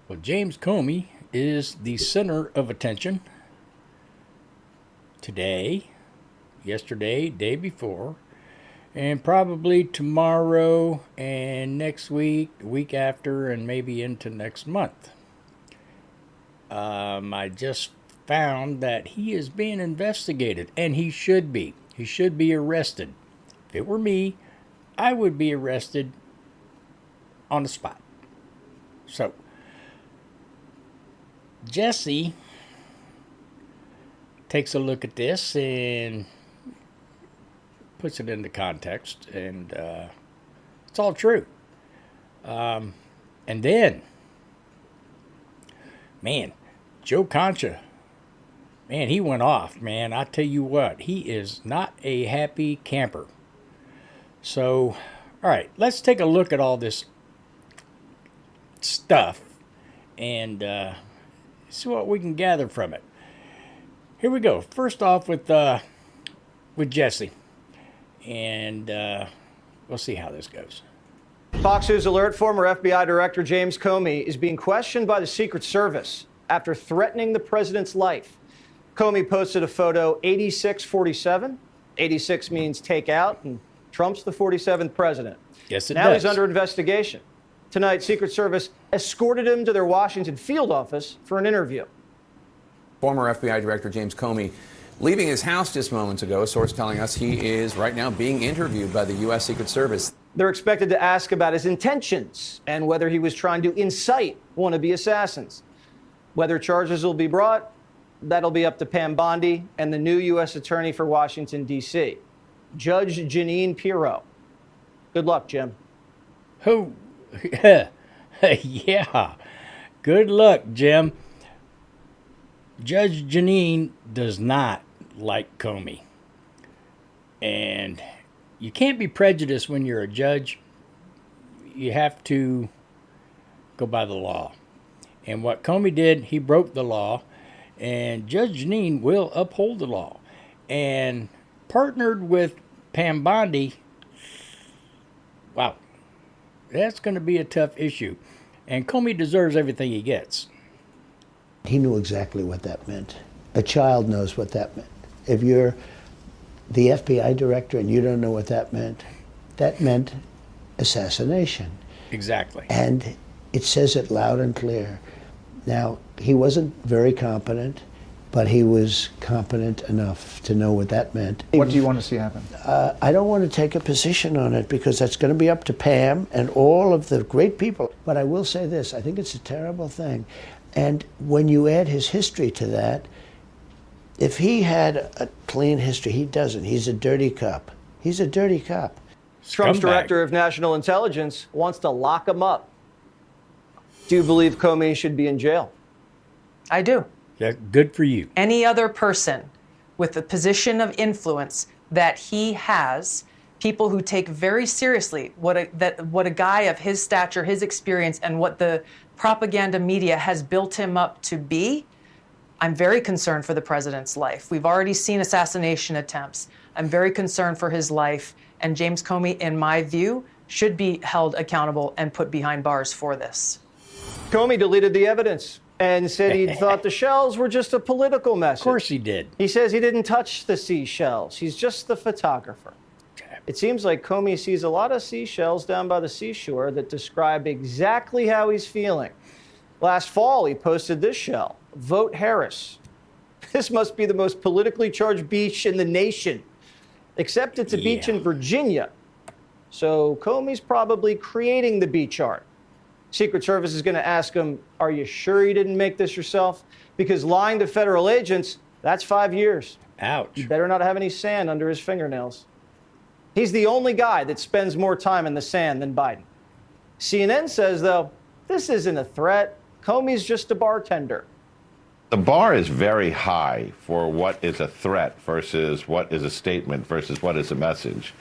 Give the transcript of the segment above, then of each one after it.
Well, James Comey is the center of attention today, yesterday, day before, and probably tomorrow and next week, the week after, and maybe into next month. I just found that he is being investigated, and he should be. He should be arrested. If it were me, I would be arrested on the spot. So, Jesse takes a look at this and puts it into context, and it's all true. And then, man, Joe Concha, man, he went off, man. I tell you what, he is not a happy camper. So, all right, let's take a look at all this stuff and see what we can gather from it. Here we go. First off with Jesse, and we'll see how this goes. Fox News alert: former FBI Director James Comey is being questioned by the Secret Service after threatening the president's life. Comey posted a photo 8647. 86 means take out, and Trump's the 47th president. Yes, it now does. He's under investigation. Tonight, Secret Service escorted him to their Washington field office for an interview. Former FBI Director James Comey leaving his house just moments ago. A source telling us he is right now being interviewed by the U.S. Secret Service. They're expected to ask about his intentions and whether he was trying to incite wannabe assassins. Whether charges will be brought, that'll be up to Pam Bondi and the new U.S. Attorney for Washington, D.C., Judge Jeanine Pirro. Good luck, Jim. Oh, yeah. Good luck, Jim. Judge Jeanine does not like Comey. And you can't be prejudiced when you're a judge. You have to go by the law. And what Comey did, he broke the law. And Judge Jeanine will uphold the law. And partnered with Pam Bondi, wow, that's going to be a tough issue. And Comey deserves everything he gets. He knew exactly what that meant. A child knows what that meant. If you're the FBI director and you don't know what that meant assassination. Exactly. And it says it loud and clear. Now, he wasn't very competent, but he was competent enough to know what that meant. What do you want to see happen? I don't want to take a position on it because that's going to be up to Pam and all of the great people. But I will say this, I think it's a terrible thing. And when you add his history to that, if he had a clean history, he doesn't. He's a dirty cop. He's a dirty cop. Trump's Scumbag. Director of National Intelligence wants to lock him up. Do you believe Comey should be in jail? I do. Yeah, good for you. Any other person with the position of influence that he has, people who take very seriously what a guy of his stature, his experience, and what the propaganda media has built him up to be, I'm very concerned for the president's life. We've already seen assassination attempts. I'm very concerned for his life. And James Comey, in my view, should be held accountable and put behind bars for this. Comey deleted the evidence and said he thought the shells were just a political message. Of course he did. He says he didn't touch the seashells. He's just the photographer. It seems like Comey sees a lot of seashells down by the seashore that describe exactly how he's feeling. Last fall, he posted this shell, "Vote Harris." This must be the most politically charged beach in the nation, except it's a beach in Virginia. So Comey's probably creating the beach art. Secret Service is going to ask him, are you sure you didn't make this yourself? Because lying to federal agents, that's 5 years. Ouch. You better not have any sand under his fingernails. He's the only guy that spends more time in the sand than Biden. CNN says, though, this isn't a threat. Comey's just a bartender. The bar is very high for what is a threat versus what is a statement versus what is a message.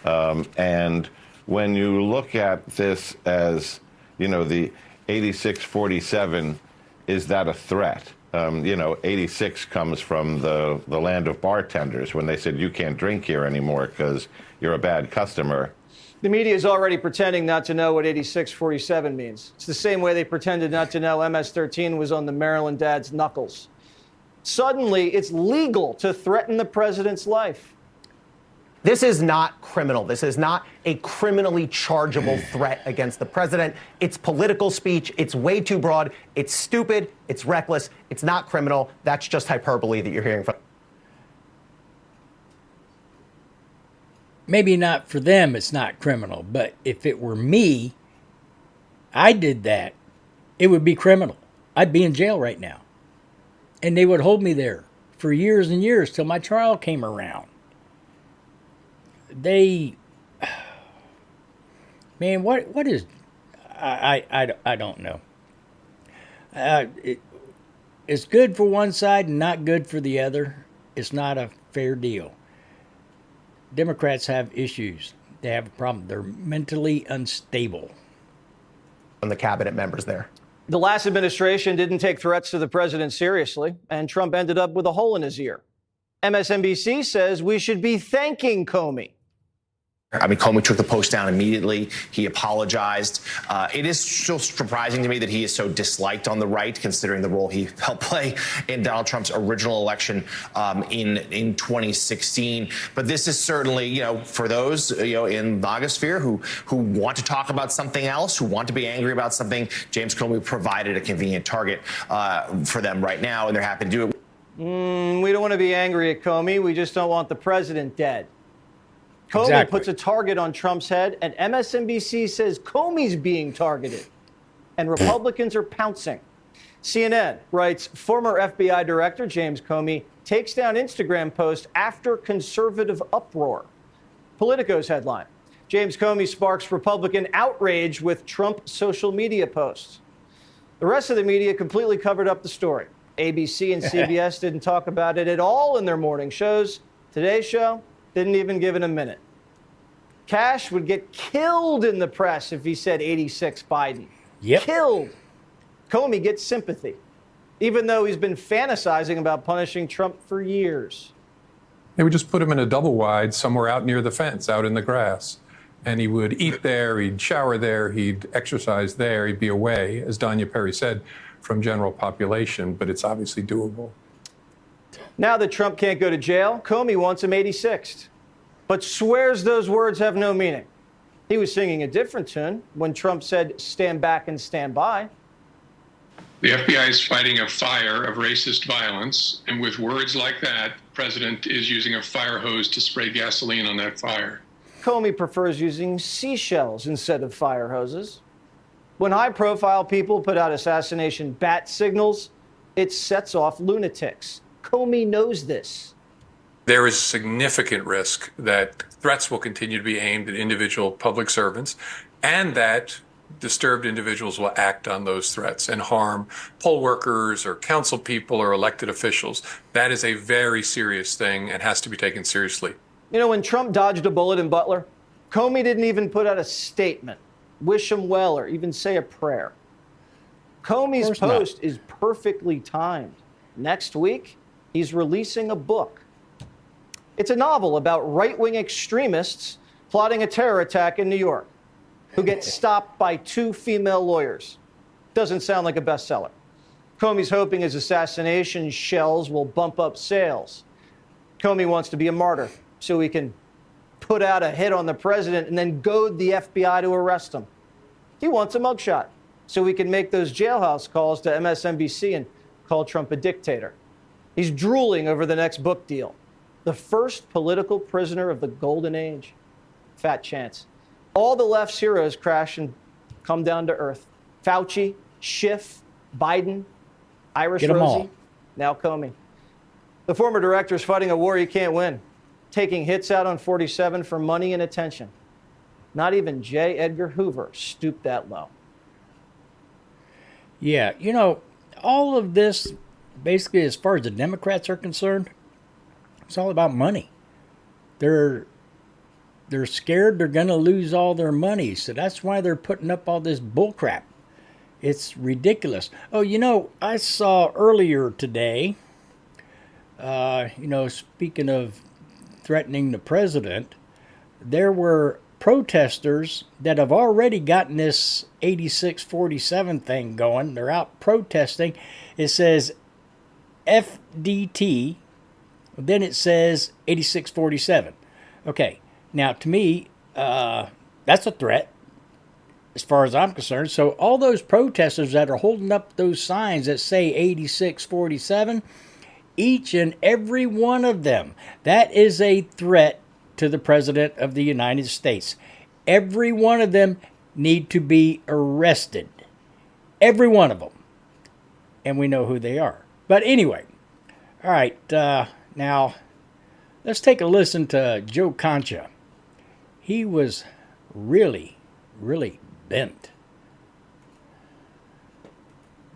And when you look at this as, you know, the 8647, is that a threat? 86 comes from the land of bartenders when they said you can't drink here anymore because you're a bad customer. The media is already pretending not to know what 8647 means. It's the same way they pretended not to know MS-13 was on the Maryland dad's knuckles. Suddenly, it's legal to threaten the president's life. This is not criminal. This is not a criminally chargeable threat against the president. It's political speech. It's way too broad. It's stupid. It's reckless. It's not criminal. That's just hyperbole that you're hearing from. Maybe not for them, it's not criminal. But if it were me, I did that, it would be criminal. I'd be in jail right now. And they would hold me there for years and years till my trial came around. Man, what is, I don't know. It's good for one side and not good for the other. It's not a fair deal. Democrats have issues. They have a problem. They're mentally unstable. From the cabinet members there. The last administration didn't take threats to the president seriously, and Trump ended up with a hole in his ear. MSNBC says we should be thanking Comey. I mean, Comey took the post down immediately. He apologized. It is still surprising to me that he is so disliked on the right, considering the role he helped play in Donald Trump's original election in 2016. But this is certainly, for those, in the Nogosphere who want to talk about something else, who want to be angry about something, James Comey provided a convenient target for them right now, and they're happy to do it. We don't want to be angry at Comey. We just don't want the president dead. Comey Exactly. puts a target on Trump's head, and MSNBC says Comey's being targeted, and Republicans are pouncing. CNN writes, former FBI Director James Comey takes down Instagram post after conservative uproar. Politico's headline, James Comey sparks Republican outrage with Trump social media posts. The rest of the media completely covered up the story. ABC and CBS didn't talk about it at all in their morning shows. Today's show didn't even give it a minute. Cash would get killed in the press if he said 86 Biden. Yep. Killed. Comey gets sympathy, even though he's been fantasizing about punishing Trump for years. They would just put him in a double wide somewhere out near the fence, out in the grass. And he would eat there, he'd shower there, he'd exercise there, he'd be away, as Danya Perry said, from general population. But it's obviously doable. Now that Trump can't go to jail, Comey wants him 86th, but swears those words have no meaning. He was singing a different tune when Trump said, stand back and stand by. The FBI is fighting a fire of racist violence, and with words like that, the president is using a fire hose to spray gasoline on that fire. Comey prefers using seashells instead of fire hoses. When high-profile people put out assassination bat signals, it sets off lunatics. Comey knows this. There is significant risk that threats will continue to be aimed at individual public servants and that disturbed individuals will act on those threats and harm poll workers or council people or elected officials. That is a very serious thing and has to be taken seriously. When Trump dodged a bullet in Butler, Comey didn't even put out a statement, wish him well, or even say a prayer. Comey's post is perfectly timed. Next week, he's releasing a book. It's a novel about right-wing extremists plotting a terror attack in New York who get stopped by 2 female lawyers. Doesn't sound like a bestseller. Comey's hoping his assassination shells will bump up sales. Comey wants to be a martyr so he can put out a hit on the president and then goad the FBI to arrest him. He wants a mugshot so he can make those jailhouse calls to MSNBC and call Trump a dictator. He's drooling over the next book deal. The first political prisoner of the golden age. Fat chance. All the left's heroes crash and come down to earth. Fauci, Schiff, Biden, Irish Get 'em Rosie, all. now Comey. The former director is fighting a war he can't win, taking hits out on 47 for money and attention. Not even J. Edgar Hoover stooped that low. Yeah, all of this, basically, as far as the Democrats are concerned, it's all about money. They're scared they're going to lose all their money, so that's why they're putting up all this bullcrap. It's ridiculous. Oh, I saw earlier today, speaking of threatening the president, there were protesters that have already gotten this 8647 thing going. They're out protesting. It says FDT, then it says 8647. Okay, now to me, that's a threat as far as I'm concerned. So all those protesters that are holding up those signs that say 8647, each and every one of them, that is a threat to the President of the United States. Every one of them need to be arrested. Every one of them. And we know who they are. But anyway, all right, now let's take a listen to Joe Concha. He was really, really bent.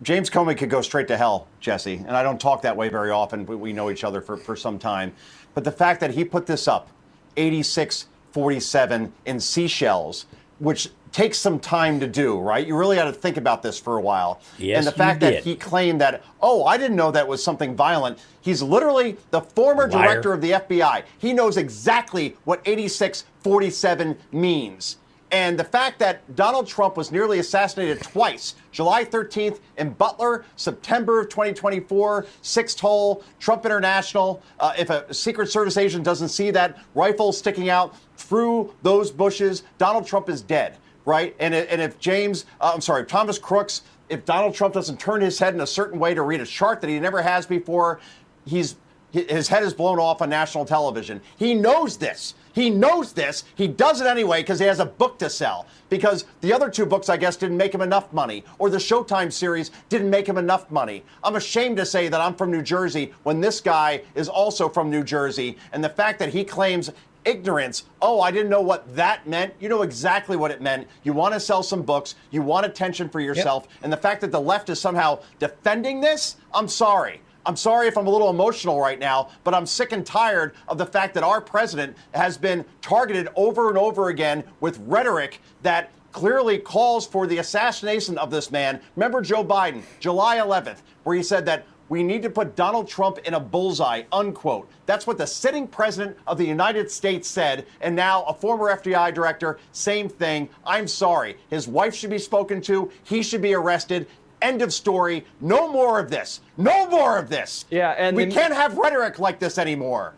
James Comey could go straight to hell, Jesse, and I don't talk that way very often, but we know each other for some time. But the fact that he put this up, 8647 in seashells, which takes some time to do, right? You really got to think about this for a while. Yes, and the fact that he claimed that, I didn't know that was something violent. He's literally the former director of the FBI. He knows exactly what 8647 means. And the fact that Donald Trump was nearly assassinated twice, July 13th in Butler, September of 2024, 6th hole, Trump International. If a Secret Service agent doesn't see that rifle sticking out through those bushes, Donald Trump is dead, right? And if Thomas Crooks, if Donald Trump doesn't turn his head in a certain way to read a chart that he never has before, his head is blown off on national television. He knows this. He knows this. He does it anyway because he has a book to sell. Because the other two books, I guess, didn't make him enough money. Or the Showtime series didn't make him enough money. I'm ashamed to say that I'm from New Jersey when this guy is also from New Jersey. And the fact that he claims ignorance, I didn't know what that meant. You know exactly what it meant. You want to sell some books. You want attention for yourself. Yep. And the fact that the left is somehow defending this, I'm sorry. I'm sorry if I'm a little emotional right now, but I'm sick and tired of the fact that our president has been targeted over and over again with rhetoric that clearly calls for the assassination of this man. Remember Joe Biden, July 11th, where he said that we need to put Donald Trump in a bullseye, unquote. That's what the sitting president of the United States said. And now a former FBI director, same thing. I'm sorry. His wife should be spoken to. He should be arrested. End of story. No more of this. No more of this. Yeah, and we can't have rhetoric like this anymore.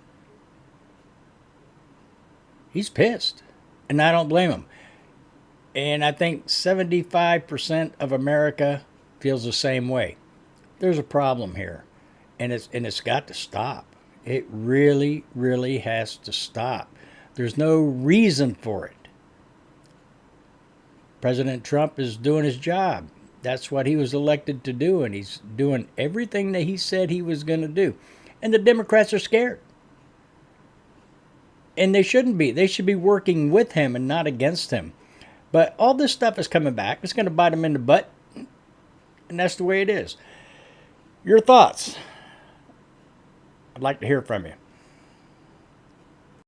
He's pissed, and I don't blame him. And I think 75% of America feels the same way. There's a problem here, and it's got to stop. It really, really has to stop. There's no reason for it. President Trump is doing his job. That's what he was elected to do, and he's doing everything that he said he was going to do. And the Democrats are scared. And they shouldn't be. They should be working with him and not against him. But all this stuff is coming back. It's going to bite him in the butt. And that's the way it is. Your thoughts? I'd like to hear from you.